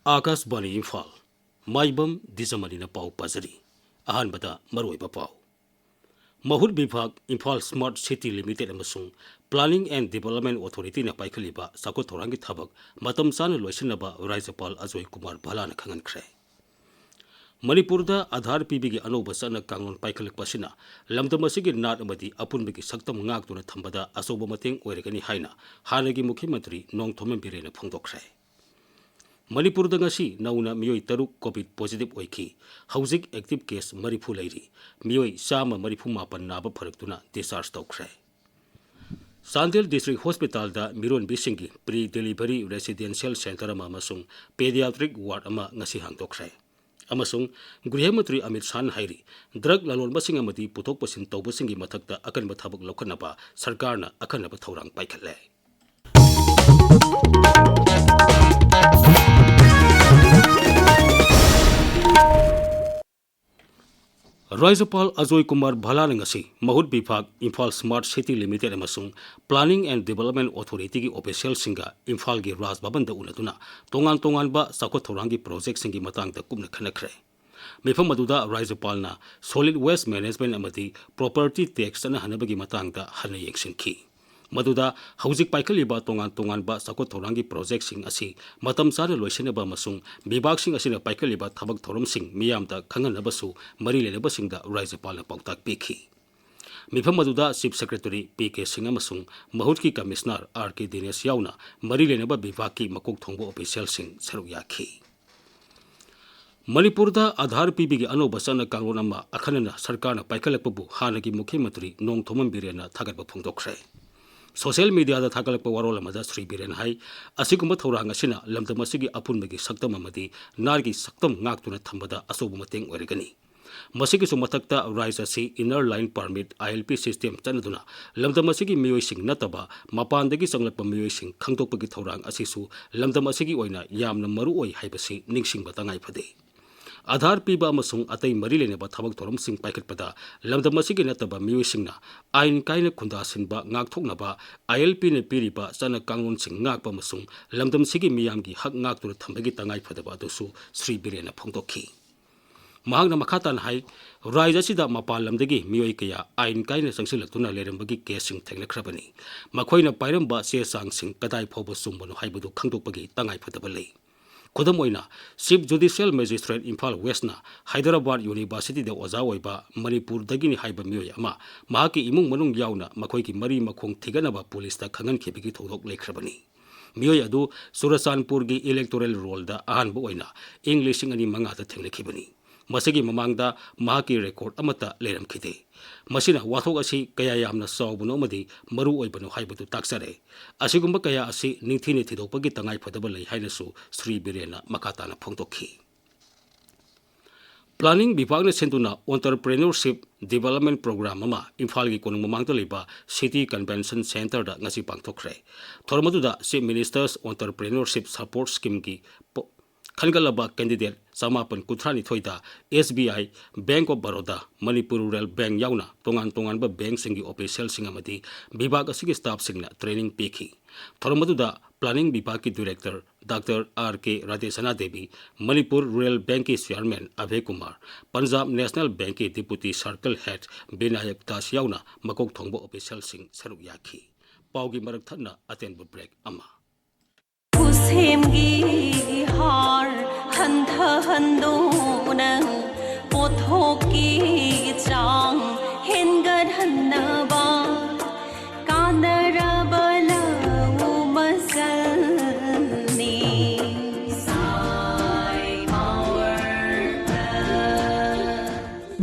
आकाशवाणी इम्फाल माइबम दिजमनी पाउ पाजरी अहानबदा मरोइबा पाउ महुत विभाग इम्फाल स्मार्ट सिटी लिमिटेड अमसुंग प्लानिंग एंड डेवलपमेंट अथॉरिटी ना पाइखलिबा साको थोरांगी थबक मतम चाना लोइसिनबा राज्यपाल अजय कुमार भलाना खंगनख्रे मणिपुरदा आधार पीबीगी अनोबा चना कांगोन पाइखलकपसिना लमदम असिगी नाट अमदी अपुनबगी सक्तम ngaktuna थंबदा असोबा मतेंग ओइरगनी हाइना हानगी मुख्यमंत्री नोंगथोमन बिरेना फोंदोखरे मणिपुरदा ngasi नौना मियोई तरुक कोविड पॉजिटिव ओइखी हौजिक एक्टिव केस मरिफु लैरी मियोई चामा मरिफु मापन नाबा फरकतुना डिस्चार्ज तौखरे चांदेल डिस्ट्रिक्ट हॉस्पिटल दा मिरोन बिसिंगी प्री डिलीवरी रेसिडेंशियल सेंटर अमसुंग पेडियाट्रिक वार्ड अमा ngasi हांगदोखरे अमसुंग गृहमंत्री अमित शाह हाइरी ड्रग ललोनबसिंग अमदी पुथोक पसिन तौबसिंगी मथक्ता अकनबा थबक लौखनबा सरकारना अकनबा थौरांग पाइखले राज्यपाल अजय कुमार भलाना ngasi महुत विभाग इम्फाल स्मार्ट सिटी लिमिटेड अमसुंग प्लानिंग एंड डेवलपमेंट अथॉरिटी की ऑफिशियल सिंगा इम्फाल की राजभवन दा उनदुना तोंगान तोंगानबा साखोत थौरांगी प्रोजेक्ट सिंगी मतंगदा कुमना खनखरे मिफम मदुदा राज्यपालना सॉलिड वेस्ट मैनेजमेंट अमदी प्रॉपर्टी टैक्स ना हनबगी मतंगदा हन येंगसिनखी मदुदा हौजिक पाइखलिबा तोंगान तोंगानबा साखोत थौरांगी प्रोजेक्ट सिंग असि मतम चाना लोइसिनबा मसुंग विभाग सिंग असिना पाइखलिबा थबक थौरम सिंग मियामदा खंगनबसु मरी लेनबसिंगदा राज्यपालना पाउताक पिखी मिफम मदुदा चीफ सेक्रेटरी पीके सिंह अमसुंग महुत की कमिश्नर आर.के. दिनेश याउना मरी लेनबा विभाग की मकोक थोंबो ऑफिशियल सिंग सरुक याखी मणिपुरदा आधार पीबीगी अनोबा चना कांगोन अमा अखनना सरकारना पाइखलकपबु हानगी मुख्यमंत्री नोंगथोमन बिरेना थागतबा फोंदोखरे सोशल मीडिया थागलप वरोल श्री बीरेन हाई असिगुम्ब थौरांग असिना लमदम असिगी अपुनबगी सक्तम अमदी नारगी सक्तम ngaktuna थंबदा असोब मतेंग ओइरगनी मसिगिसु मथक्ता राज्य असि inner line permit ILP system चनदुना लमदम असिगी मियोइसिंग नतबा मपानदगी चंगलप मियोइसिंग खंगतोकपगी थौरांग असिसु लमदम असिगी ओइना यामना मरु ओइ हाइबसि निंगसिंगबा तंगाइ फदे आधार पीबा अमसुंग अतै मरी लेनेबा थबक थोरम सिंग पाइखटपदा लमदम असिगी नतबा मियोइसिंगना आइन काइना खुंदासिनबा ngaktoknaba ILP ने पीरिबा चना कांगोन सिंग ngakpa अमसुंग लमदम सिगी मियामगी हक ngaktuna थंबगी तंगाइ फदबा दुसु श्री बीरेना फोंदोखी महांगना मखातान हाई राज्य सिदा मपाल लमदगी मियोइ कया आइन काइना संगसिलक्तुना लेरंबगी केसिंग थेंगलखरबनी मखोइना पाइरंबा से सांगसिंग कदाइ फौबो सुंबनो हाइबदु खंगदोकपगी तंगाइ फदबा लई खुदम ओइना चीफ जुडिशियल मजिस्ट्रेट इम्फाल वेस्टना हैदराबाद यूनिवर्सिटी दे ओजा ओइबा मणिपुर दगिनी हाइबा मियोइ अमा महाकी इमुंग मनुंग याउना मखोइकी मरी मखोंग थिगनबा पुलिसता खंगनखिबिगी थौदोक लेखरबनी मियोइ अदु सुरचानपुर की इलेक्टोरल रोल दा अहानबा ओइना इंग 2005 दा थेंगलखिबनी मसिगी ममांगदा महाकी रेकॉर्ड अमता लेरमखिदे मसिना वाथोक असि कया यामना चावबनो मदि मरु ओइबनो हाइबदु ताक्सरे असिगुम्बा कया असि निंथिने थिदोकपगी तंगाइ फदबा लई हाइनसु श्री बीरेना मकाताना फोंदोखी प्लानिंग विभाग ने सेंदुना एंटरप्रेन्योरशिप डेवलपमेंट प्रोग्राम अमा इम्फाल की कोनुंग ममांगदा लेबा सिटी कन्वेंशन सेंटर दा ngasi पांगथोखरे थोरमदुदा chief minister's entrepreneurship support scheme की खनगलबा कैंडिडेट समापन कुथरानी थोइदा SBI bank of Baroda Manipur rural bank याउना तोंगान तोंगानबा बैंक सिंगी ऑफिशियल सिंग अमदी विभाग असिगी स्टाफ सिंगना ट्रेनिंग पेखी थोरमदुदा प्लानिंग विभाग की डायरेक्टर डॉक्टर R.K. राजेशना देवी मणिपुर रूरल बैंक के chairman Abhay Kumar Punjab national bank के deputy circle head Vinayak Das याउना मकोक थोंबो ऑफिशियल सिंग सरुक याखी पाउगी मरक थन्ना अतेंबो ब्रेक अमा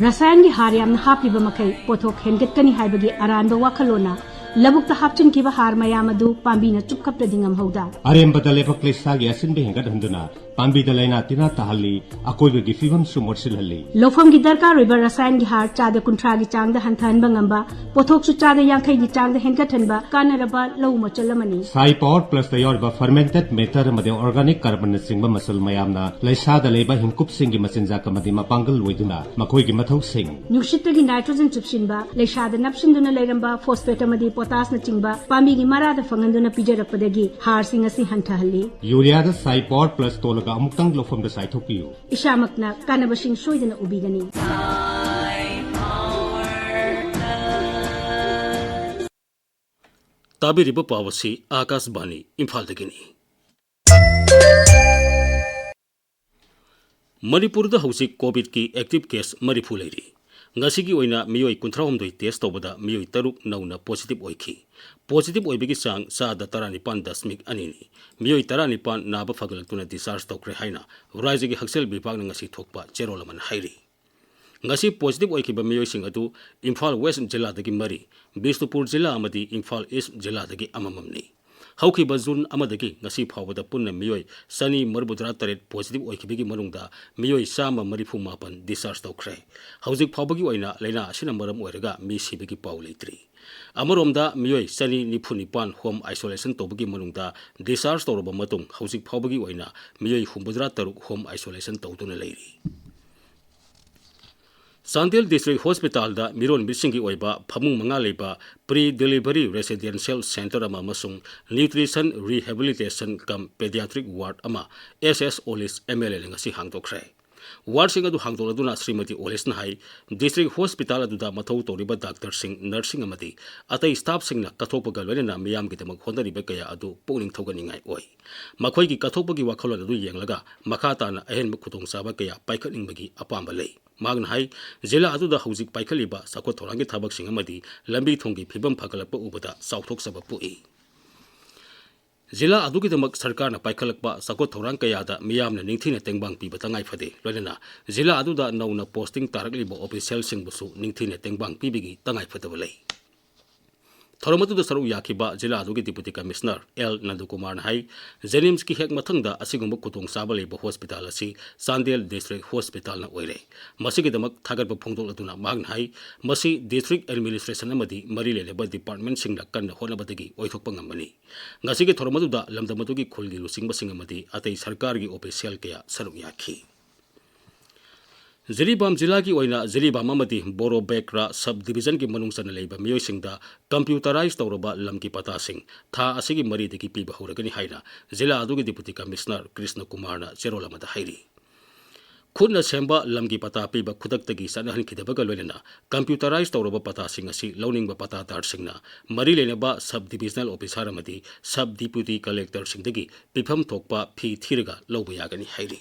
रसायन की हार यामना हापिबा मखै पोथोक हेनगतकनी हाइबगी अरानबा वाखलोना लबुक्ता हापचिनखिबा हार मयाम अदु पांबीना चुपखपदि ngamhauda अरेंबदा लेपक लेसागी असिनबे हेंगत हंदुना पांबीदा लैना तिना ताहली अकोइबगी फिवम सु मोरसिलहल्ली लोफम की दरकार रोइबा रसायन की हार चादा कुंथ्रा की चांगदा हंथानबा ngamba पोथोक सु चादा यांखै की चांगदा हेंगथनबा कानरबा लौ मचलमनी साई पावर प्लस द योरबा फर्मेंटेड मेटर मदे ऑर्गेनिक कार्बन सिंगबा मसल मयामना लैसादा लेबा हिंकुप सिंगी मसिनजा कमदि मपांगल लोइदुना मखोइगी मथौ सिंग न्यूशितगी नाइट्रोजन चुपसिनबा लैसादा नपसिनदुना लैरंबा फोस्फेट मदि पोटास न चिंगबा पांबीगी मरादा फंगंदुना पिजरपदगी हार सिंग असि हंथहल्ली यूरिया द साई पावर प्लस तोलग ꯇꯧꯔꯒ ꯑꯃꯨꯛꯇꯪ ꯂꯧꯐꯝꯗ ꯆꯥꯏꯊꯣꯛꯄꯤꯌꯨ ꯏꯁꯥꯃꯛꯅ ꯀꯥꯟꯅꯕꯁꯤꯡ ꯁꯣꯏꯗꯅ ꯎꯕꯤꯒꯅꯤ ꯇꯥꯕꯤꯔꯤꯕ ꯄꯥꯎ ꯑꯁꯤ ꯑꯥꯀꯥꯁꯕꯥꯅꯤ ꯏꯝꯐꯥꯜꯗꯒꯤꯅꯤ ꯃꯅꯤꯄꯨꯔꯗ ꯍꯧꯖꯤꯛ ꯀꯣꯚꯤꯗꯀꯤ ꯑꯦꯛꯇꯤꯚ ꯀꯦꯁ 30 ꯂꯩꯔꯤ ngasi oina miyoi 38 test tobada miyoi 3 nauna positive oikhi positive oibigi sang sa da 19.2 miyoi 19 naba fagalaktuna discharge tokre haina raiji gi haksel bibag na ngasi thokpa cherolaman hairi ngasi positive oikhiba miyoi sing adu Imphal West jilla dagi mari Bisnupur jilla amadi Imphal East jilla dagi amamamni haukiba June amadagi ngasi phawada punna miyoi sani marbudra taret positive oikhibigi manungda miyoi sama marifu mapan discharge tokre hauzik phawbagi oina leina asina maram oiraga mi sibigi paw leitri amaromda miyoi sani nipunipan home isolation tobagi manungda discharge toroba matung hauzik phawbagi oina miyoi humbudra taruk home isolation tawduna leiri Sandel District Hospital da Miron Bisingi oiba phamung manga leba pre-delivery residential center ama masung nutrition rehabilitation kam pediatric ward ama SS Olis MLL ngasi hangdokre ward singa du hangdoladuna Srimati Olis na hai district hospital aduda mathau toriba doctor sing nursing amadi atai staff singna kathokpaga loina miyam gidamak honariba kaya adu pungning thoganingai oi makhoi gi kathokpagi wakhalon adu yenglaga makhata na ahen khutong saba kaya paikhaningbagi apamba lei magna hai jila aduda hauzik paikhaliba sakot thorangi thabak sing amadi lambi thongi phibam phagalakpa ubada sauthok saba pui Jila adugi damak sarkar na paikhalakpa sakot thorang kayada miyamna ningthina tengbang piba tangai phade loina jila aduda nauna posting tarakliba official singbusu ningthina tengbang pibigi tangai phadabalai Thoramatu saru yakiba jila adugi deputy commissioner L Nandukumar hai Jenims ki hek mathangda asigumba kutung sabale ba hospital asi Sandel district hospital na oire masigi damak thagarba phongdol aduna magn hai masi district administration amadi mari leleba department singna kanna honabadagi oithokpa ngamani ngasigi thoramatu da lamdamatugi khulgi lusingba singamadi atai sarkar gi official kaya saru yakhi Ziribam jila ki oina Ziribam amadi Boro Bekra subdivision ki manungsana leiba miyoi singda computerized tawraba lamki pata sing tha asigi mari deki piba horagani haina jila adugi deputy commissioner Krishna Kumar na cherolamada hairi khudna semba lamki pata piba khudaktagi sanahan khidabaga loina computerized tawraba pata sing asi lowningba pata tar singna mari lenaba subdivisional officer amadi sub deputy collector singdagi pifam thokpa phi thiraga lawba yagani hairi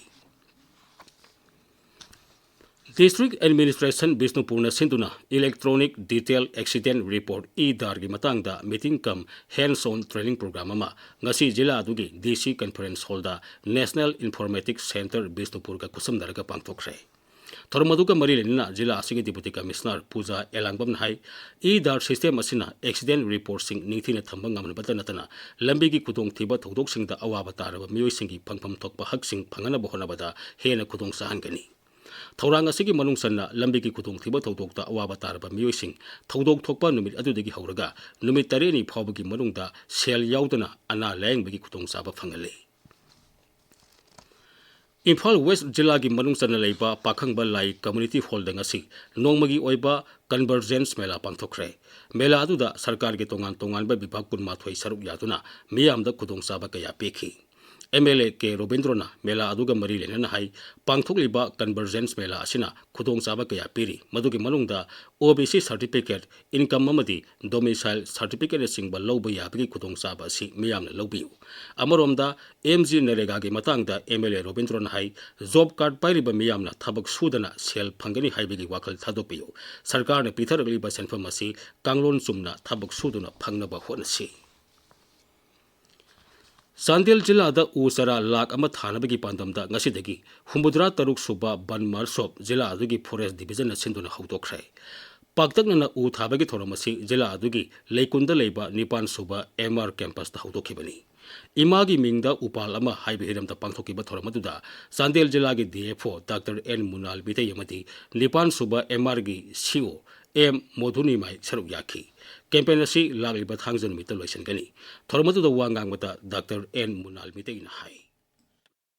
District Administration Bisnupurna Sinduna Electronic Detail Accident Report E-Dargi Matangda Meeting Cum Hands-on Training Program ama ngasi jila adugi DC Conference Hall da National Informatics Center Bisnupur ka kusam daraga pangtokre Thormaduka Marilina jila asigi deputy commissioner Puja Elangbam hai E-Dar system asina accident report sing ningthina thambang ngamna batanatana lambigi kudong thiba thodok singda awaba taraba miyoi singi phangpham thokpa hak sing phangana bohona bada hena kudong sahangani Thorang asigi manungsanna lambigi kutung thiba thodokta awaba taraba miyoising thodok thokpa numit adudagi hauraga numit tareni phawbagi manungda sel yaudana ana laengbagi kutung saba phangale Imphal West jilla gi manungsanna leiba pakhangba lai community hall da ngasi nongmagi oiba convergence mela pangthokre mela aduda sarkar ge tongan tongan ba bibhag kunma thoi saruk yaduna miyamda kutung saba kaya pekhi MLA ke Robindrona mela aduga mari lena hai pangthokliba convergence mela asina khudong saba kaya piri madugi manungda OBC certificate income amadi domicile certificate singba lawba yabagi khudong saba si miyamna lawbiu amaromda MG Narega gi matangda MLA Robindrona hai job card pairiba miyamna thabak sudana sel phangani haibigi wakal thadopiu sarkar na pitharagli senfam asi kanglon chumna thabak suduna phangnaba honasi Sandel jilla da usara lak ama thanabagi pandamda ngasidagi humbudra taruk suba banmar sop jilla adugi forest division na sinduna hautokre paktakna na u thabagi thoramasi jilla adugi leikunda leiba nipan suba MR campus da hautokibani imagi mingda upal ama haibe hiramda pangthokiba thoramaduda Sandel jilla gi DFO Dr. N Munal Bite yamati nipan suba MR gi CO M Modhuni mai saruk yakhi campaign asi lagliba thangjan mita loisan gani thormatu da wangang mata Dr. N Munal Bite ina hai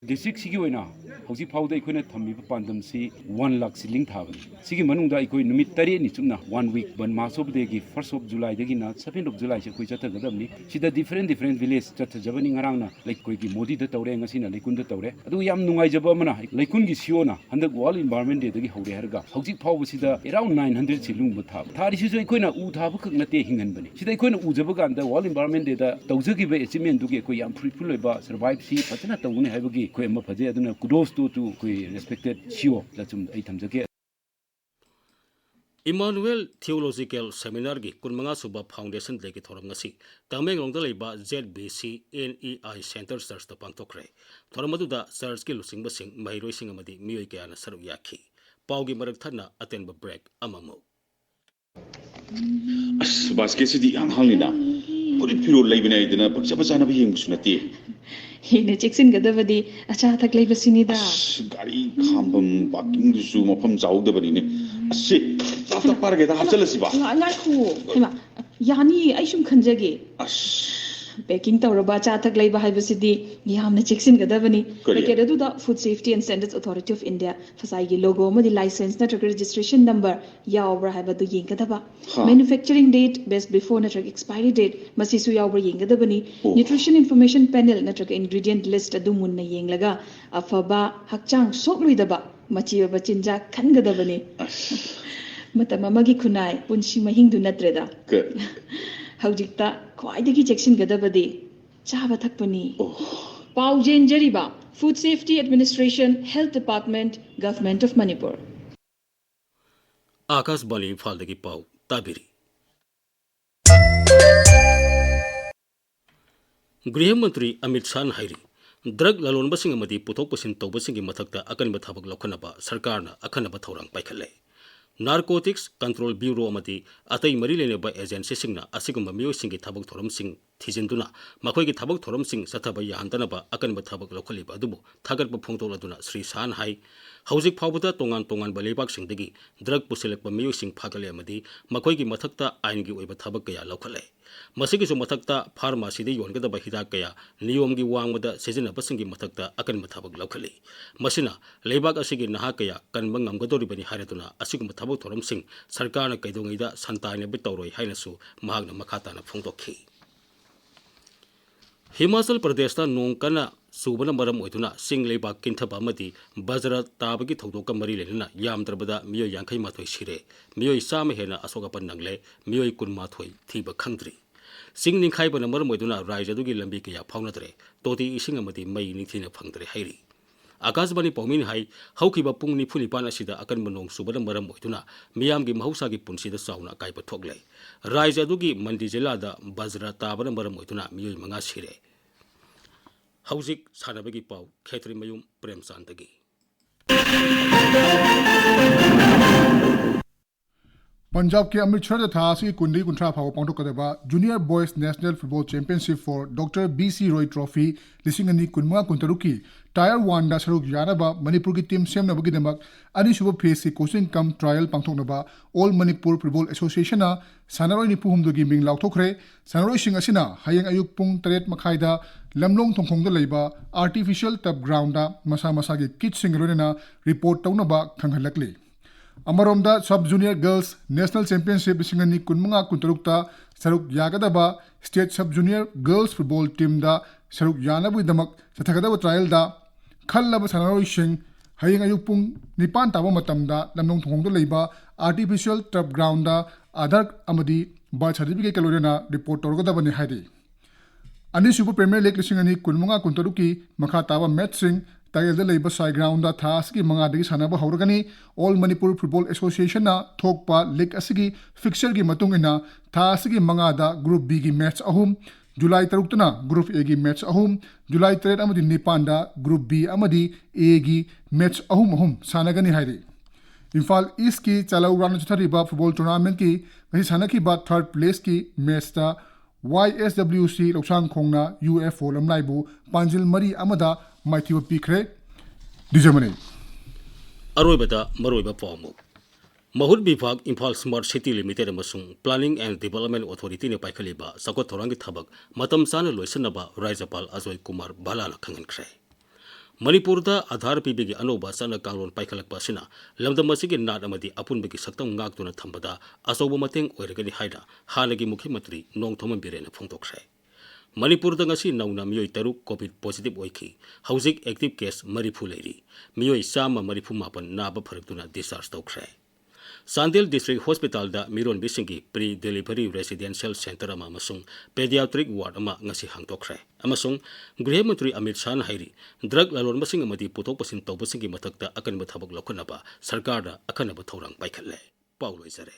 District sigi oina hausi phauda ikoina thammiba pandamsi 1 lakh siling thabani sigi manungda ikoi numit tare ni chumna 1 week ban masob degi 1st of July degi na 7th of July se koi chathagadamni sida different village chatjabani ngarangna like koi gi modi da tawre ngasina laikun da tawre adu yam nungai jaba amana laikun gi siona handak world environment day degi haude harga hausi phauba sida around 900 silung ba thab thari sisu ikoina u thaba khak nate hingan bani sida ikoina u jaba ganda world environment day da tawjagi ba achievement dugi koi yam fruitful loiba survive si patana tawuni haibagi koi ma phaje aduna kudos to koi respected CEO la chum ai thamjage Emmanuel Theological Seminar gi kunmanga suba foundation degi thoram ngasi Tamenglong da leiba ZBC NEI Center Church da pangtokre thoram adu da church ki lusing basing mairoi sing amadi miyoi kaya na saru yakhi paugi marak thana atenba break amamu basket di ang halina puri piro laibina idina paksa pasana ba yeng sunati hine cheksin gadavadi acha thak lei basinida gari khambam parking su mafam jawda bani ne ase after park da hapchalasi ba ngai khu hema yani aishum khanjage packing tawraba cha thak lei ba haibasidi yamna cheksin gadavani packet adu da Food Safety and Standards Authority of India fasai gi logo madi license na registration number yawbra haibadu yengadaba manufacturing date best before na expiry date masisu yawbra yengadabani nutrition information panel na ingredient list adu munna yenglaga afaba hakchang sokluidaba machi ba chinja khangadabani matamamagi khunai punshi mahingdu natreda haujikta khwaidagi cheksin gadabadi chaba thakpani pau jenjariba Food Safety Administration Health Department Government of Manipur Akas bani Imphal degi pau tabiri Griha Mantri Amit Shah hairi drug lalon basing amadi puthok pasin tawbasing gi mathakta akanba thabak lokhanaba sarkarna akhanaba thorang paikhale Narcotics Control Bureau amadi atai mari leneba agency singna asigumba miyoi singi thabak thoram sing thijinduna makhoi gi thabak thoram sing sathaba yahantanaba akanba thabak lokhaliba adubu thagatba phongtoladuna Sri San hai hauzik phawbada tongan balebak singdagi drug pusilakba miyoi sing phagale amadi makhoi gi mathakta ain gi oiba thabak kaya lokhale masigi su mathakta pharmacy de yongada bahida kaya niyom gi wangmada sejina basingi mathakta akanba thabak lokhali masina lebak asigi naha kaya kanba ngamgadori bani haratuna asigumba thabak thoram sing sarkarna kaidongaida santaine bi tawroi hainasu mahagna makhatana phongtokhi Himachal Pradesh ta nong kana subana maram oiduna singleba kinthaba amadi bajra tabagi thogdoka mari lenna yamdrabada miyoi yankhai mathoi sire miyoi sama hena asoga pan nangle miyoi kun mathoi thiba khangdri sing ningkhai bana maram oiduna raija dugi lambi kya phaunadre toti ising amadi mai ningthina phangdre hairi Akasbani paumin hai haukiba pung ni phuni pana sida akan manong subana maram oiduna miyam gi mahausa gi punsida sauna kaiba thogle raija dugi mandi jela da bajra tabana maram oiduna miyoi manga sire Hauzik Sanabagi Pau, Kshetrimayum, Premchand dagi. Punjab के अमृतसर था कुंडी कुंट्रा फाव पांथोकदबा junior boys national football championship for doctor BC Roy trophy लिसिंग अनि कुनमा कुंतरुकी tyre 1 दा सरुक यानबा मणिपुर की टीम सेमनबगिदमक अनिसुब फेस की कोचिंग कम ट्रायल पांथोकनबा ऑल मणिपुर फुटबॉल एसोसिएशन सानरोय निपुहुमदुगी मिंग लाउथोखरे सानरोय सिंग असिना हयेंग अयुक पुंग 3 मखाइदा लमलोंग थोंखोंगदा लेबा आर्टिफिशियल टब ग्राउंड दा मसा मसा की किट सिंग रोनेना रिपोर्ट तौनबा खंगहलकले अमरोमदा sub junior girls national championship सिंगनी कुनमंगा कुंतरुक्ता सरुक यागदबा state sub junior girls football team दा सरुक यानबुदमक सथगदब ट्रायल दा खल्लब सनारोइसिंग हयेंग अयुपुंग निपान ताबो मतमदा लमनोंग थोंगदो लेबा आर्टिफिशियल टर्फ ग्राउंड दा आधार अमदी बर्थ सर्टिफिकेट कलोरेना रिपोर्ट तौरगदबनी हाइदि अनिसुबु प्रीमियर लीग लिसिंगनी कुनमंगा कुंतरुकी मखा ताबा मैचसिंग तागेलदा लेबा साइ ग्राउंड दा था असगी मंगादगी सानाबा हौरगनी ऑल मणिपुर फुटबॉल एसोसिएशन ना थोकपा लीग असगी फिक्सर की मतुंग इना था असगी मंगादा ग्रुप बी की मैच अहुम जुलाई 3 ग्रुप ए की मैच अहुम जुलाई 3 अमदी निपांदा ग्रुप बी अमदी ए की मैच अहुम सानगनी हाइरी इम्फाल ईस्ट की चालाउ राउंड चथरीबा फुटबॉल टूर्नामेंट की वही सानकी बात 3rd प्लेस की मैच दा YSWC लोकसांग खोंगना UFO लमनाइबु पांजिल मरी अमदा माइथिव पीखरे डिजमनी अरोइबदा मरोइबा पामु Mahut Bivag Imphal Smart City Limited amasung Planning and Development Authority ne paikhaliba sakot thorangi thabak matam sana loisanaba Raijapal Ajoy Kumar Balana khangan khre मणिपुरदा आधार पीबीगी अनौबा चना कांगलोन पाइखलकपा असिना लमदम असिगी नाट अमदी अपुनबगी सक्तम गाक्तुना थंबदा अचौब मतेंग ओइरगनि हाइना हानगी मुख्यमंत्री नोंगथोमन बिरेना फोंदोक्खरे मणिपुरदा ngasi नौना मियोई तरुक कोविड पॉजिटिव ओइखि हौजिक एक्टिव केस मरिफु लेरी मियोई चामा मरिफु मापन नाबा फरक्तुना discharge तौखरे Sandil District Hospital da Miron Bisingi pre-delivery residential center amasung pediatric ward ama ngasi hangtokre amasung Gृह मंत्री अमित शाह हाइरी ड्रग लालोन मसिंग अमदी पुथोक पसिन तौबसिंगी मथक्ता अकनब थबक लौखनबा सरकार दा अखनब थौरंग पाइखल्ले पाउ लोइजरे